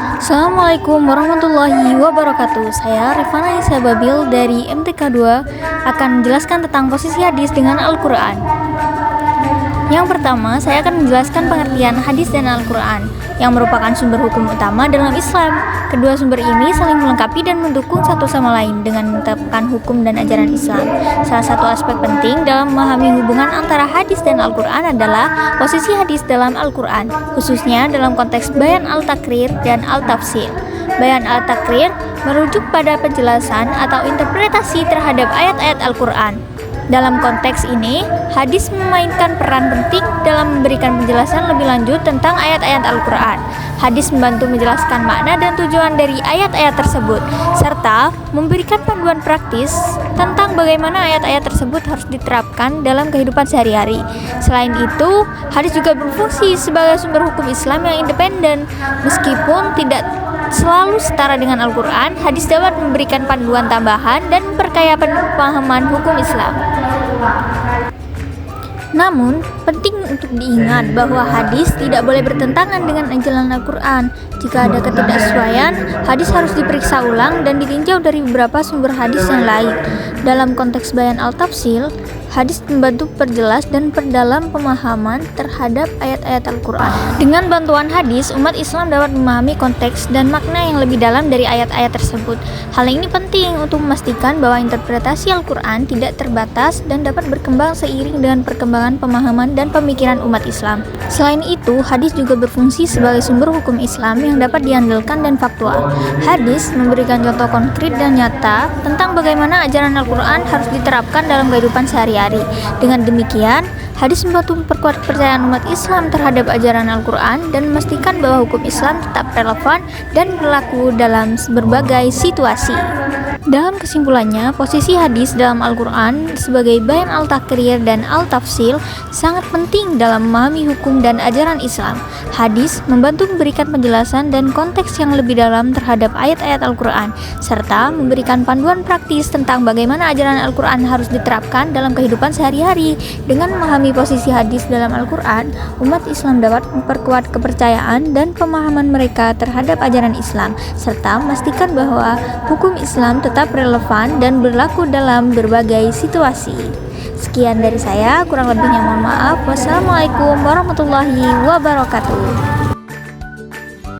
Assalamualaikum warahmatullahi wabarakatuh. Saya Rifana Isa Babil dari MTK 2 akan menjelaskan tentang posisi hadis dengan Al-Quran. Yang pertama, saya akan menjelaskan pengertian hadis dan Al-Quran yang merupakan sumber hukum utama dalam Islam. Kedua sumber ini saling melengkapi dan mendukung satu sama lain dengan menetapkan hukum dan ajaran Islam. Salah satu aspek penting dalam memahami hubungan antara hadis dan Al-Quran adalah posisi hadis dalam Al-Quran, khususnya dalam konteks bayan al-takrir dan al-tafsil. Bayan al-takrir merujuk pada penjelasan atau interpretasi terhadap ayat-ayat Al-Quran. Dalam konteks ini, hadis memainkan peran penting dalam memberikan penjelasan lebih lanjut tentang ayat-ayat Al-Quran. Hadis membantu menjelaskan makna dan tujuan dari ayat-ayat tersebut, serta memberikan panduan praktis tentang bagaimana ayat-ayat tersebut harus diterapkan dalam kehidupan sehari-hari. Selain itu, hadis juga berfungsi sebagai sumber hukum Islam yang independen. Meskipun tidak selalu setara dengan Al-Quran, hadis dapat memberikan panduan tambahan dan memperkaya pemahaman hukum Islam. Namun, penting untuk diingat bahwa hadis tidak boleh bertentangan dengan ajaran Al-Quran. Jika ada ketidaksesuaian, hadis harus diperiksa ulang dan ditinjau dari beberapa sumber hadis yang lain. Dalam konteks bayan al-tafsil, hadis membantu perjelas dan perdalam pemahaman terhadap ayat-ayat Al-Quran. Dengan bantuan hadis, umat Islam dapat memahami konteks dan makna yang lebih dalam dari ayat-ayat tersebut. Hal ini penting untuk memastikan bahwa interpretasi Al-Quran tidak terbatas dan dapat berkembang seiring dengan perkembangan pemahaman dan pemikiran umat Islam. Selain itu, hadis juga berfungsi sebagai sumber hukum Islam yang dapat diandalkan dan faktual. Hadis memberikan contoh konkret dan nyata tentang bagaimana ajaran Al-Quran harus diterapkan dalam kehidupan sehari-hari. Dengan demikian, hadis membantu memperkuat kepercayaan umat Islam terhadap ajaran Al-Quran dan memastikan bahwa hukum Islam tetap relevan dan berlaku dalam berbagai situasi. Dalam kesimpulannya, posisi hadis dalam Al-Quran sebagai bayan al-takrir dan al-tafsil sangat penting dalam memahami hukum dan ajaran Islam. Hadis membantu memberikan penjelasan dan konteks yang lebih dalam terhadap ayat-ayat Al-Quran, serta memberikan panduan praktis tentang bagaimana ajaran Al-Quran harus diterapkan dalam kehidupan sehari-hari. Dengan memahami posisi hadis dalam Al-Quran, umat Islam dapat memperkuat kepercayaan dan pemahaman mereka terhadap ajaran Islam, serta memastikan bahwa hukum Islam tetap relevan dan berlaku dalam berbagai situasi. Sekian dari saya, kurang lebihnya mohon maaf. Wassalamualaikum warahmatullahi wabarakatuh.